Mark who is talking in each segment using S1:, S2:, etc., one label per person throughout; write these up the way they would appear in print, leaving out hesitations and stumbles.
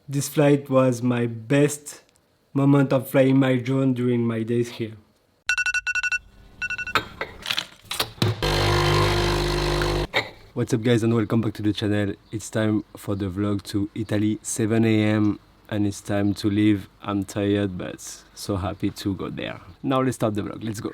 S1: This flight was my best moment of flying my drone during my days here. What's up guys and welcome back to the channel. It's time for the vlog to Italy, 7 a.m. and it's time to leave. I'm tired but so happy to go there. Now let's start the vlog, let's go.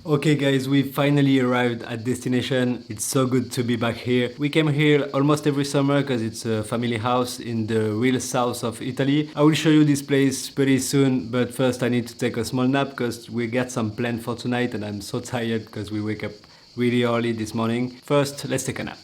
S1: Okay guys, we finally arrived at destination. It's so good to be back here. We came here almost every summer because it's a family house in the real south of Italy. I will show you this place pretty soon, but first I need to take a small nap because we got some plan for tonight and I'm so tired because we wake up really early this morning. First, let's take a nap.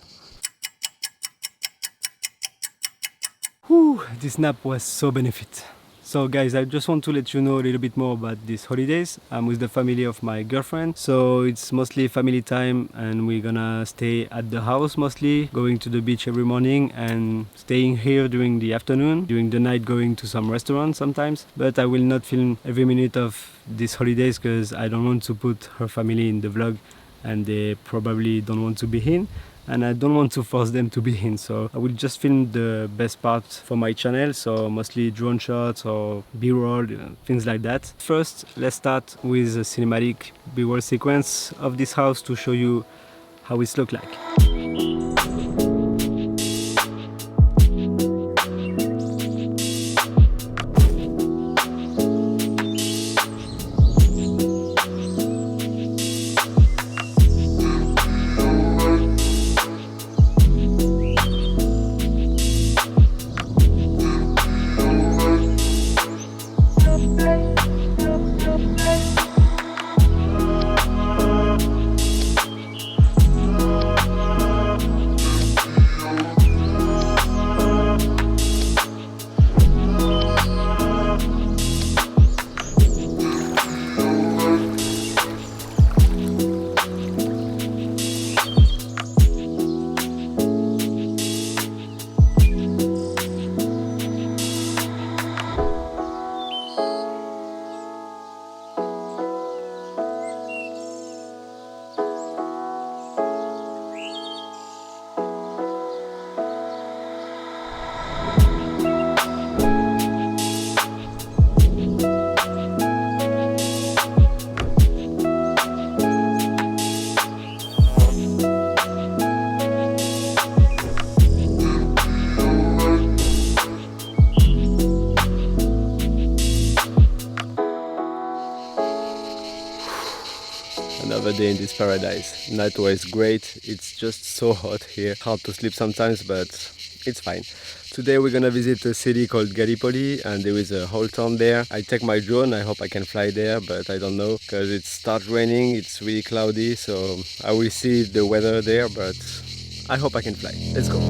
S1: Whew, this nap was so benefit. So guys, I just want to let you know a little bit more about these holidays. I'm with the family of my girlfriend, so it's mostly family time and we're gonna stay at the house mostly, going to the beach every morning and staying here during the afternoon, during the night going to some restaurants sometimes. But I will not film every minute of these holidays because I don't want to put her family in the vlog and they probably don't want to be in. And I don't want to force them to be in, so I will just film the best parts for my channel, so mostly drone shots or b-roll, things like that. First, let's start with a cinematic b-roll sequence of this house to show you how it looks like. Another day in this paradise. Night was great. It's just so hot here. Hard to sleep sometimes, but it's fine. Today we're gonna visit a city called Gallipoli and there is a whole town there. I take my drone, I hope I can fly there, but I don't know because it starts raining, it's really cloudy, so I will see the weather there, but I hope I can fly. Let's go.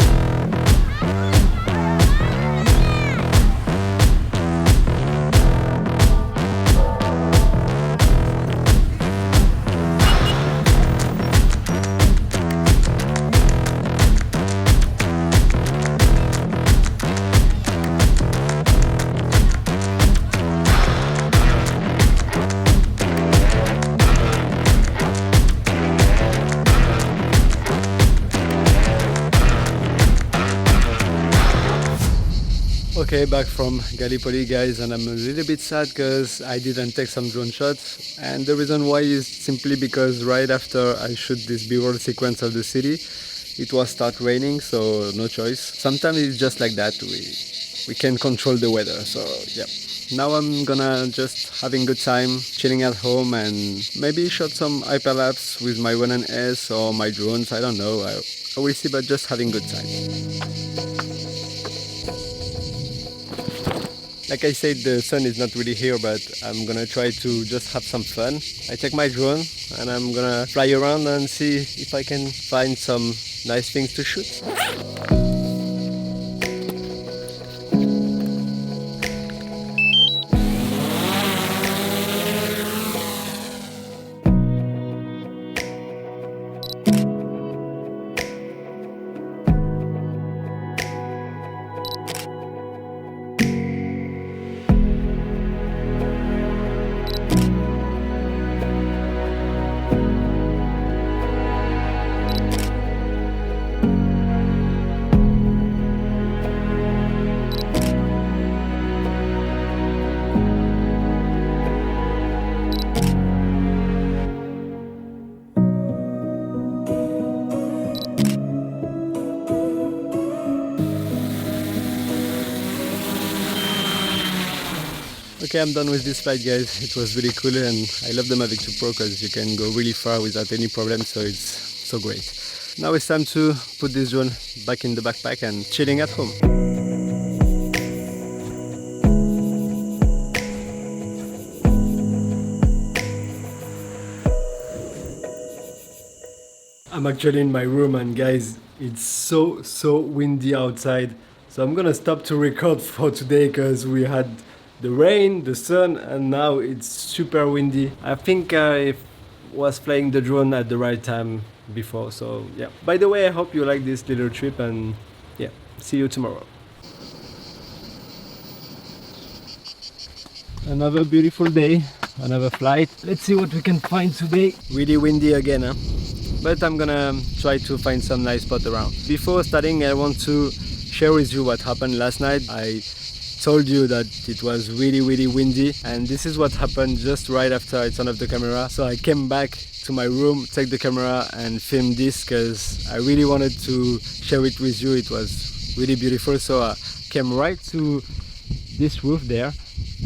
S1: Okay, back from Gallipoli guys, and I'm a little bit sad because I didn't take some drone shots, and the reason why is simply because right after I shoot this b-roll sequence of the city, it was start raining, so no choice. Sometimes it's just like that, we can control the weather, so yeah. Now I'm gonna just having good time, chilling at home and maybe shot some hyperlapse with my ronin-s or my drones, I don't know, I will see, but just having good time. Like I said, the sun is not really here, but I'm gonna try to just have some fun. I take my drone and I'm gonna fly around and see if I can find some nice things to shoot. Okay, I'm done with this flight, guys. It was really cool, and I love the Mavic 2 Pro because you can go really far without any problem, so it's so great. Now it's time to put this drone back in the backpack and chilling at home. I'm actually in my room, and guys, it's so windy outside. So I'm gonna stop to record for today because we had the rain, the sun, and now it's super windy. I think I was flying the drone at the right time before, so yeah. By the way, I hope you like this little trip, and yeah, see you tomorrow. Another beautiful day, another flight. Let's see what we can find today. Really windy again, huh? But I'm gonna try to find some nice spot around. Before starting, I want to share with you what happened last night. I told you that it was really windy, and this is what happened just right after I turned off the camera. So I came back to my room, take the camera and film this because I really wanted to share it with you. It was really beautiful. So I came right to this roof there,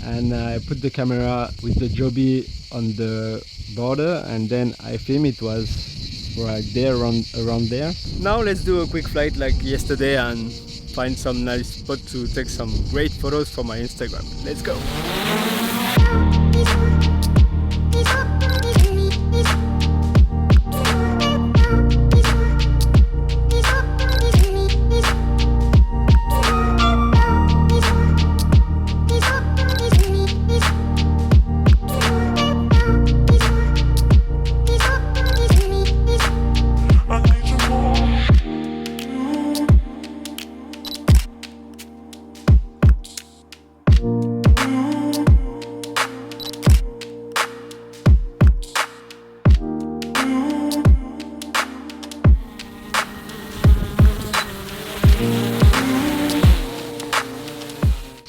S1: and I put the camera with the Joby on the border, and then I filmed. It was right there, around there. Now let's do a quick flight like yesterday and find some nice spot to take some great photos for my Instagram. Let's go!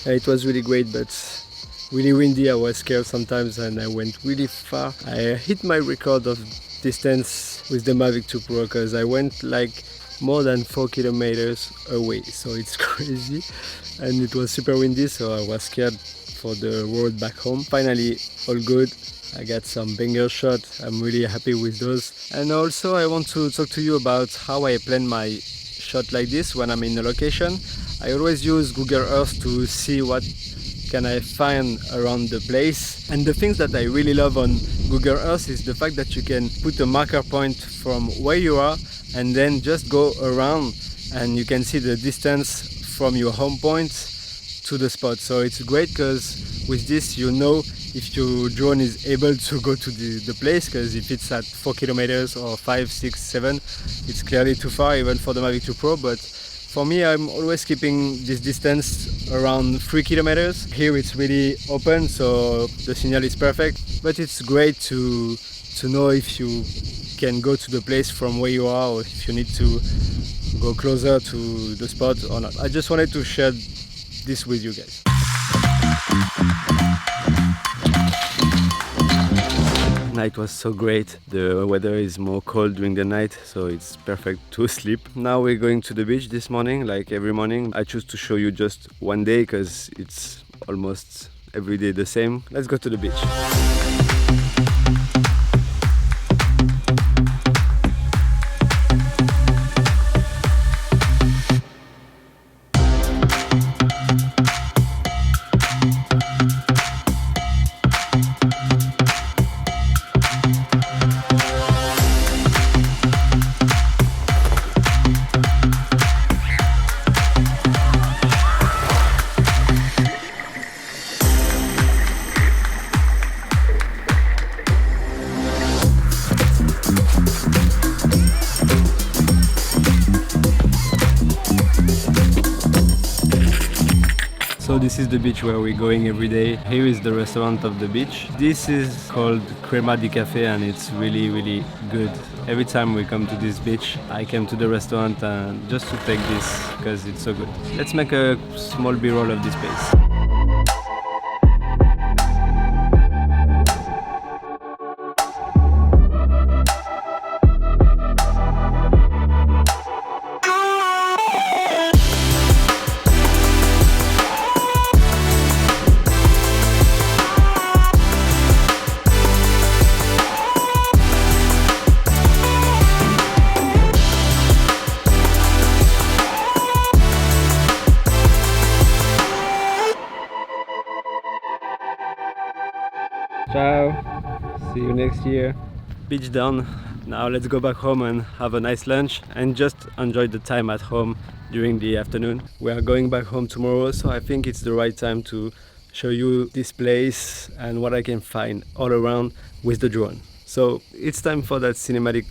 S1: It was really great, but really windy. I was scared sometimes and I went really far. I hit my record of distance with the Mavic 2 Pro because I went like more than 4 kilometers away, so it's crazy. And it was super windy, so I was scared for the road back home. Finally, all good. I got some banger shots. I'm really happy with those. And also I want to talk to you about how I plan my shot like this when I'm in a location. I always use Google Earth to see what can I find around the place. And the things that I really love on Google Earth is the fact that you can put a marker point from where you are and then just go around, and you can see the distance from your home point to the spot. So it's great because with this you know if your drone is able to go to the place, because if it's at 4 kilometers or 5, 6, 7, it's clearly too far even for the Mavic 2 Pro. But for me, I'm always keeping this distance around 3 kilometers. Here it's really open, so the signal is perfect. But it's great to know if you can go to the place from where you are, or if you need to go closer to the spot or not. I just wanted to share this with you guys. Night was so great. The weather is more cold during the night, so it's perfect to sleep. Now we're going to the beach this morning, like every morning. I choose to show you just one day because it's almost every day the same. Let's go to the beach. So this is the beach where we're going every day. Here is the restaurant of the beach. This is called Crema di Cafe and it's really good. Every time we come to this beach, I came to the restaurant just to take this because it's so good. Let's make a small B-roll of this place. See you next year. Beach done. Now let's go back home and have a nice lunch and just enjoy the time at home during the afternoon. We are going back home tomorrow, so I think it's the right time to show you this place and what I can find all around with the drone. So it's time for that cinematic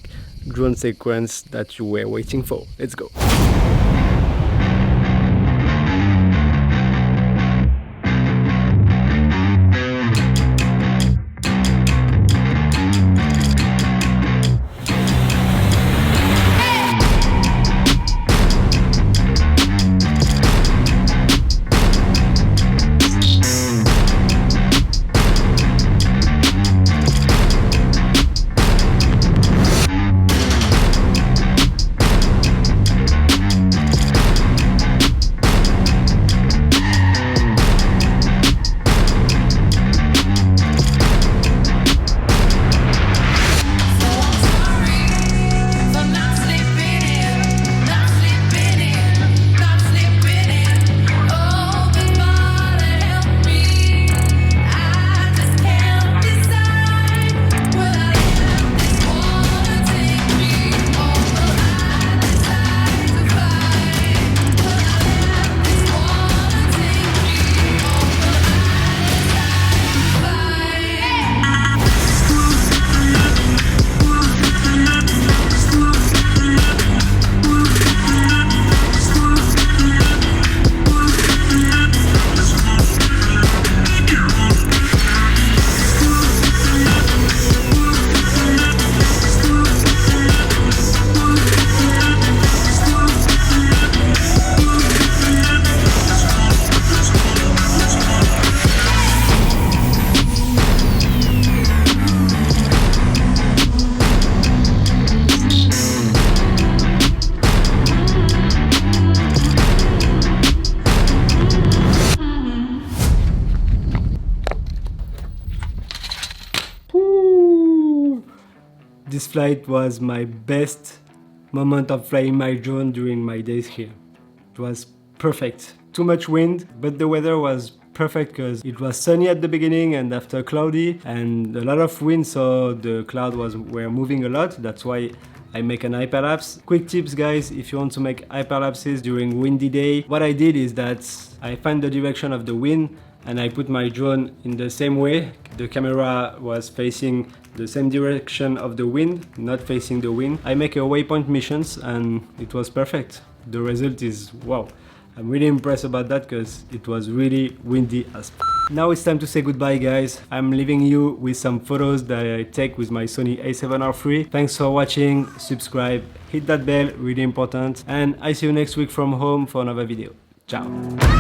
S1: drone sequence that you were waiting for. Let's go. This flight was my best moment of flying my drone during my days here. It was perfect. Too much wind, but the weather was perfect because it was sunny at the beginning and after cloudy, and a lot of wind, so the cloud were moving a lot. That's why I make an hyperlapse. Quick tips guys, if you want to make hyperlapses during windy day, what I did is that I find the direction of the wind and I put my drone in the same way. The camera was facing the same direction of the wind, not facing the wind. I make a waypoint missions and it was perfect. The result is wow. I'm really impressed about that because it was really windy as f. Now it's time to say goodbye guys. I'm leaving you with some photos that I take with my Sony a7R III. Thanks for watching, subscribe, hit that bell, really important. And I see you next week from home for another video. Ciao.